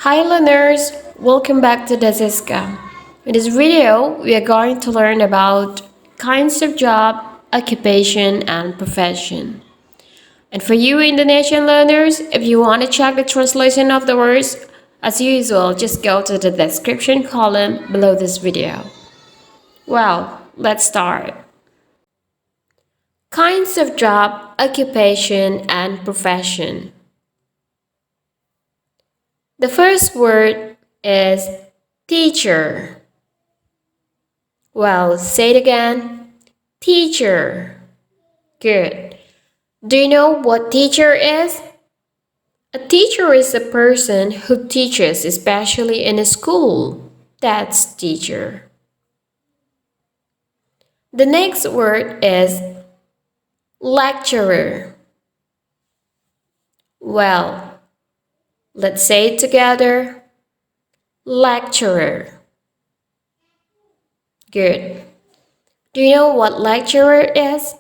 Hi learners, welcome back to Dasiska. In this video, we are going to learn about kinds of job, occupation, and profession. And for you Indonesian learners, if you want to check the translation of the words, as usual, just go to the description column below this video. Well, let's start. Kinds of job, occupation, and profession. The first word is teacher. Well, say it again. Teacher. Good. Do you know what teacher is? A teacher is a person who teaches, especially in a school. That's teacher. The next word is lecturer. Well, let's say it together. Lecturer. Good. Do you know what lecturer is?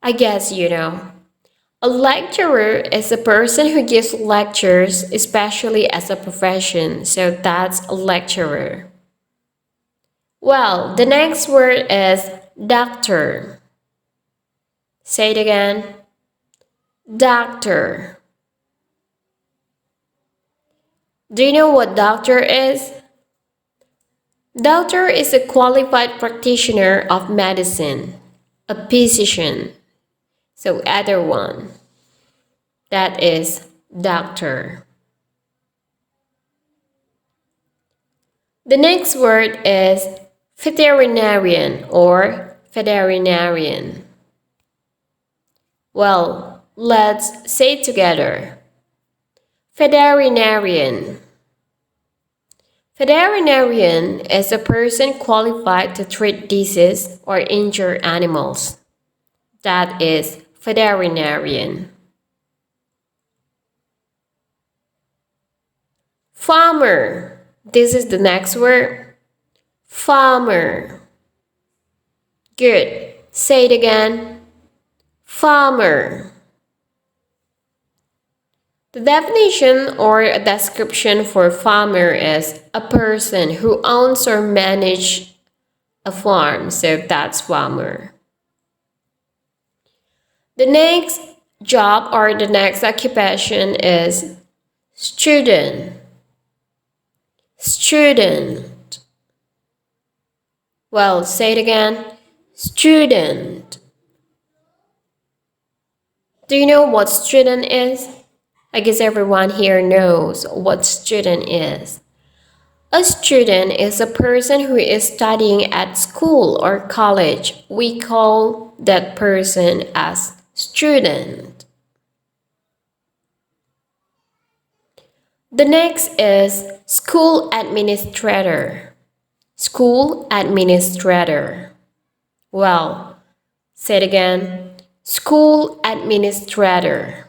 I guess you know. A lecturer is a person who gives lectures, especially as a profession, so that's a lecturer. Well, the next word is doctor. Say it again. Doctor. Do you know what doctor is? Doctor is a qualified practitioner of medicine, a physician. So other one, that is doctor. The next word is veterinarian or veterinarian. Well, let's say it together. Veterinarian. Veterinarian is a person qualified to treat disease or injure animals. That is veterinarian. Farmer. This is the next word. Farmer. Good. Say it again. Farmer. The definition or a description for farmer is a person who owns or manages a farm, so that's farmer. The next job or the next occupation is student. Student. Well, say it again. Student. Do you know what student is? I guess everyone here knows what student is. A student is a person who is studying at school or college. We call that person as student. The next is school administrator. School administrator. Well, say it again. School administrator.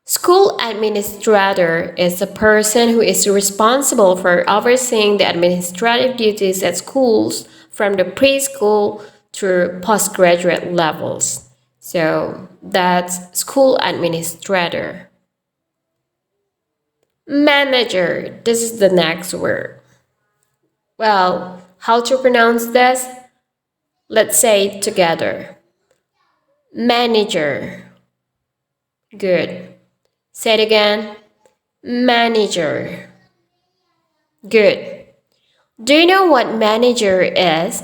School administrator is a person who is responsible for overseeing the administrative duties at schools from the preschool through postgraduate levels. So that's school administrator. Manager. This is the next word. Well, how to pronounce this? Let's say it together. Manager. Good. Say it again. Manager. Good. Do you know what manager is?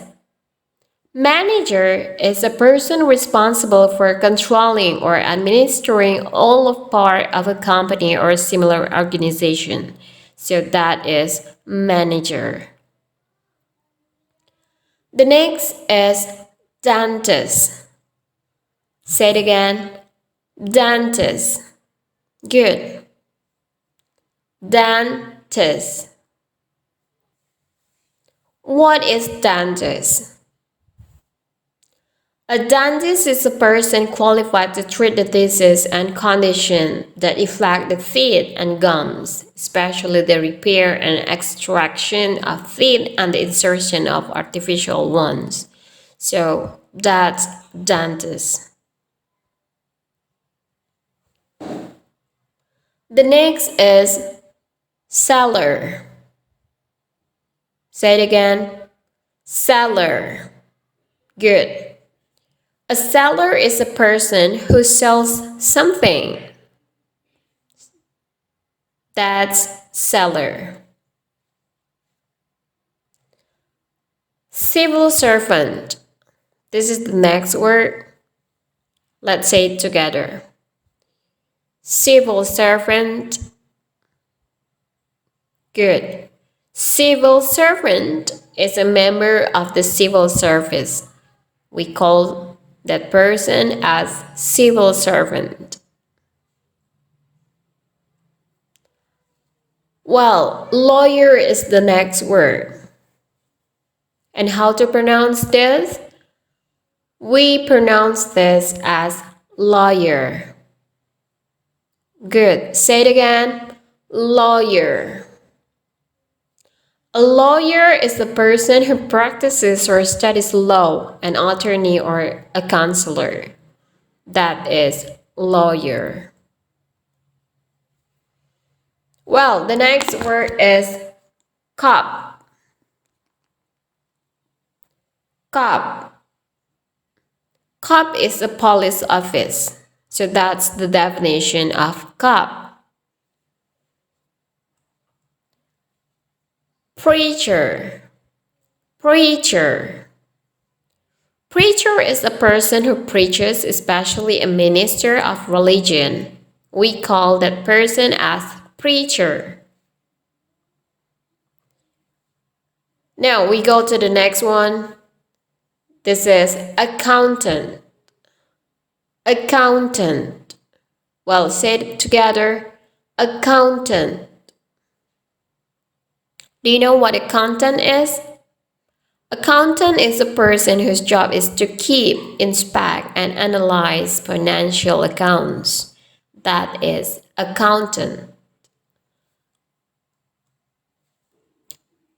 Manager is a person responsible for controlling or administering all of part of a company or similar organization. So that is manager. The next is dentist. Say it again. Dentist. Good. Dentist. What is dentist? A dentist is a person qualified to treat the disease and condition that affect the teeth and gums, especially the repair and extraction of teeth and the insertion of artificial ones. So that's dentist. The next is seller. Say it again. Seller. Good. A seller is a person who sells something. That's seller. Civil servant. This is the next word. Let's say it together. Civil servant. Good. Civil servant is a member of the civil service. We call that person as civil servant. Well, lawyer is the next word. And how to pronounce this? We pronounce this as lawyer. Good. Say it again. Lawyer. A lawyer is the person who practices or studies law, an attorney or a counselor. That is lawyer. Well, the next word is cop. Cop. Cop is a police office. So that's the definition of cop. Preacher. Preacher. Preacher is a person who preaches, especially a minister of religion. We call that person as preacher. Now we go to the next one. This is accountant. Accountant. Well, say it together. Accountant. Do you know what accountant is? Accountant is a person whose job is to keep, inspect, and analyze financial accounts. That is accountant.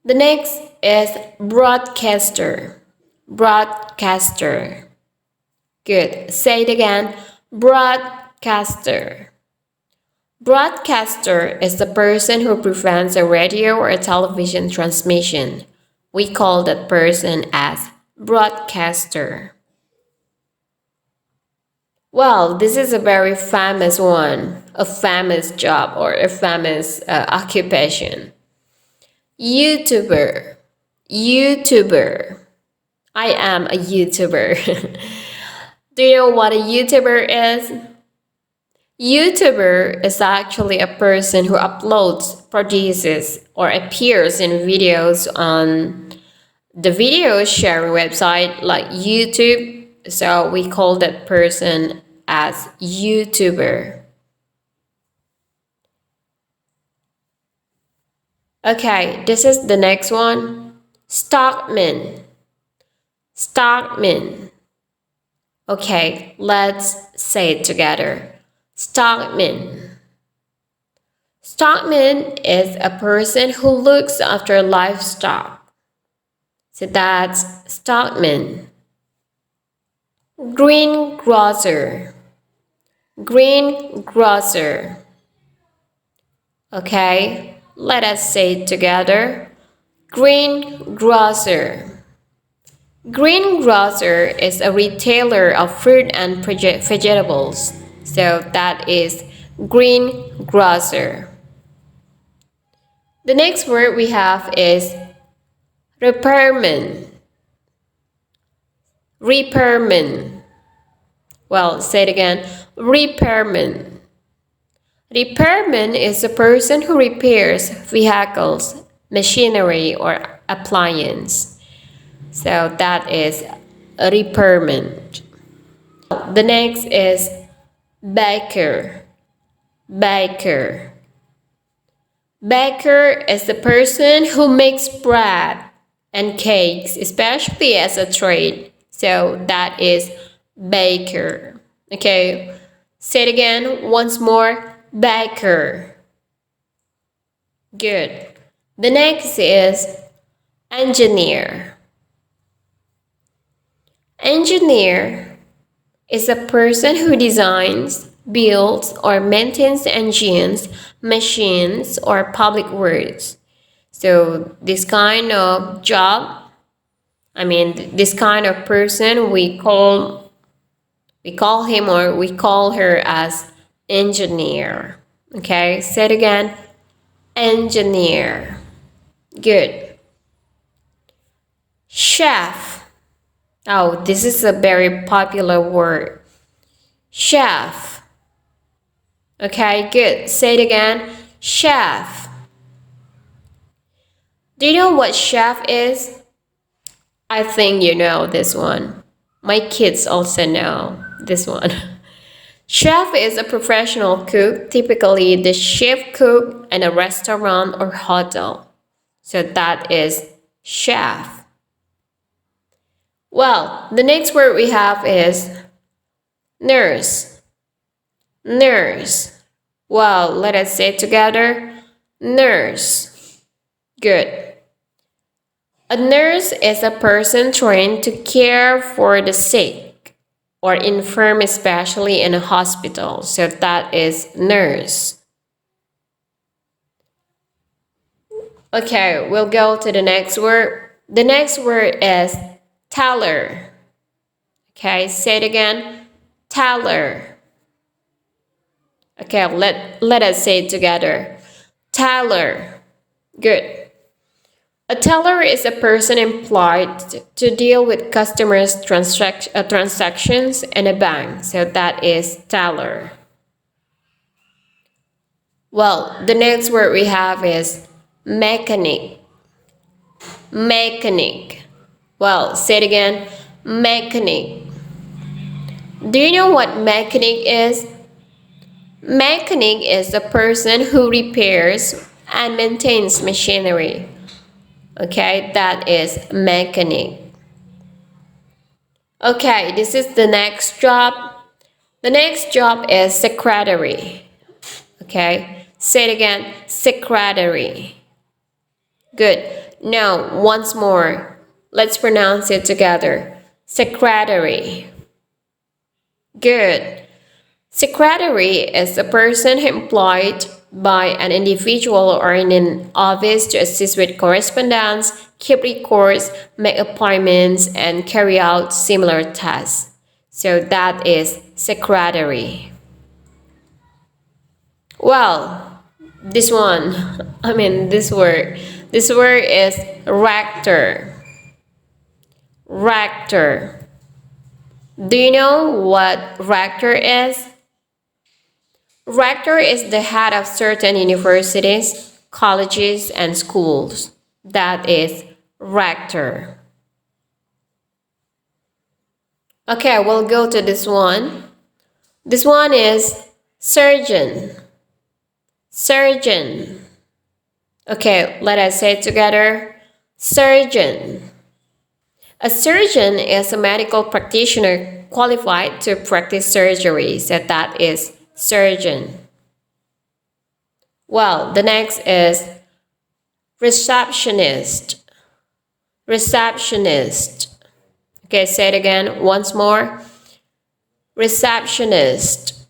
The next is broadcaster. Broadcaster. Good. Say it again. Broadcaster. Broadcaster is the person who prevents a radio or a television transmission. We call that person as broadcaster. Well, this is a very famous one, a famous job or a famous occupation. YouTuber. YouTuber. I am a YouTuber. Do you know what a YouTuber is? YouTuber is actually a person who uploads, produces, or appears in videos on the video sharing website like YouTube. So we call that person as YouTuber. Okay, this is the next one. Stockman. Stockman. Okay, let's say it together. Stockman. Stockman is a person who looks after livestock. So that's stockman. Greengrocer. Greengrocer. Okay, let us say it together. Greengrocer. Greengrocer is a retailer of fruit and vegetables. So that is greengrocer. The next word we have is repairman. Repairman. Well, say it again. Repairman. Repairman is a person who repairs vehicles, machinery, or appliance. So that is a repairman. The next is baker. Baker. Baker is the person who makes bread and cakes, especially as a trade. So that is baker. Okay, say it again once more. Baker. Good. The next is engineer. Engineer is a person who designs, builds or maintains engines, machines, or public works. So this kind of job, this kind of person, we call him or we call her as engineer. Okay, say it again. Engineer. Good. Chef. Oh, this is a very popular word. Chef. Okay, good. Say it again. Chef. Do you know what chef is? I think you know this one. My kids also know this one. Chef is a professional cook, typically the chief cook in a restaurant or hotel. So that is chef. Well, the next word we have is nurse. Nurse. Well, let us say it together. Nurse. Good. A nurse is a person trained to care for the sick or infirm, especially in a hospital. So that is nurse. Okay, we'll go to the next word. The next word is teller. Okay, say it again. Teller. Okay, let us say it together. Teller. Good. A teller is a person employed to deal with customers' transactions in a bank. So that is teller. Well, the next word we have is mechanic. Mechanic. Well, say it again. Mechanic. Do you know what mechanic is? Mechanic is the person who repairs and maintains machinery. Okay, that is mechanic. Okay, this is the next job. The next job is secretary. Okay, say it again. Secretary. Good. Now, once more. Let's pronounce it together. Secretary. Good. Secretary is a person employed by an individual or in an office to assist with correspondence, keep records, make appointments, and carry out similar tasks. So that is secretary. Well, this word is rector. Rector. Do you know what rector is? Rector is the head of certain universities, colleges, and schools. That is rector. Okay, we'll go to this one. This one is surgeon. Surgeon. Okay, let us say it together. Surgeon. A surgeon is a medical practitioner qualified to practice surgery. So that is surgeon. Well, the next is receptionist. Receptionist. Okay, say it again once more. Receptionist.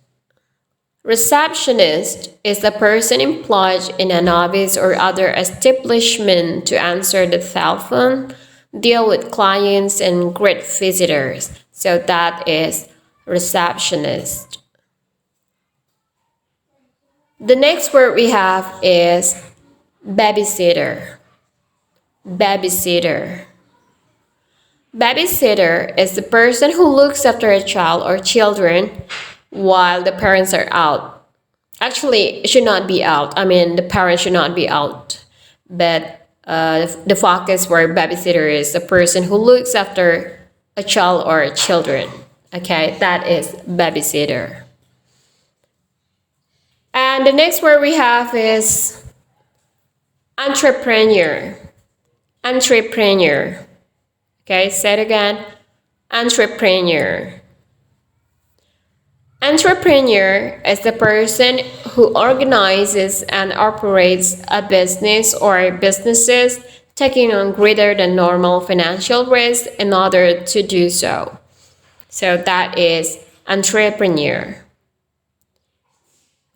Receptionist is the person employed in an office or other establishment to answer the telephone, deal with clients, and greet visitors. So that is receptionist. The next word we have is babysitter. Babysitter. Babysitter is the person who looks after a child or children while the parents are out. Actually, it should not be out. The parents should not be out. But the focus for babysitter is the person who looks after a child or children. Okay, that is babysitter. And the next word we have is entrepreneur. Entrepreneur. Okay, say it again. Entrepreneur. Entrepreneur is the person who organizes and operates a business or businesses, taking on greater than normal financial risk in order to do so. So that is entrepreneur.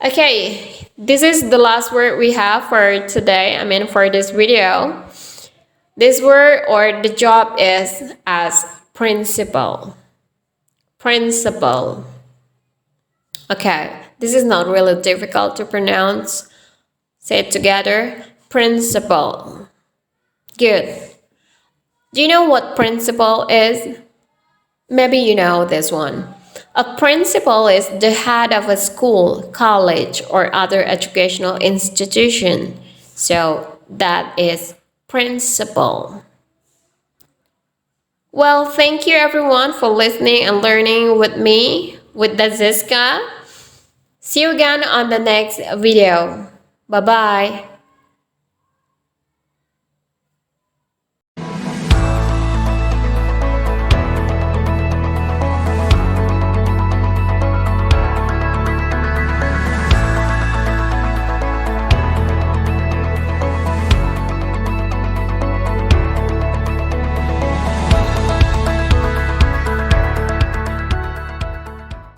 Okay, this is the last word we have for today. For this video. This word or the job is as principal. Principal. Okay, this is not really difficult to pronounce. Say it together. Principal. Good. Do you know what principal is? Maybe you know this one. A principal is the head of a school, college, or other educational institution. So that is principal. Well, thank you everyone for listening and learning with me, with Daziska. See you again on the next video. Bye-bye.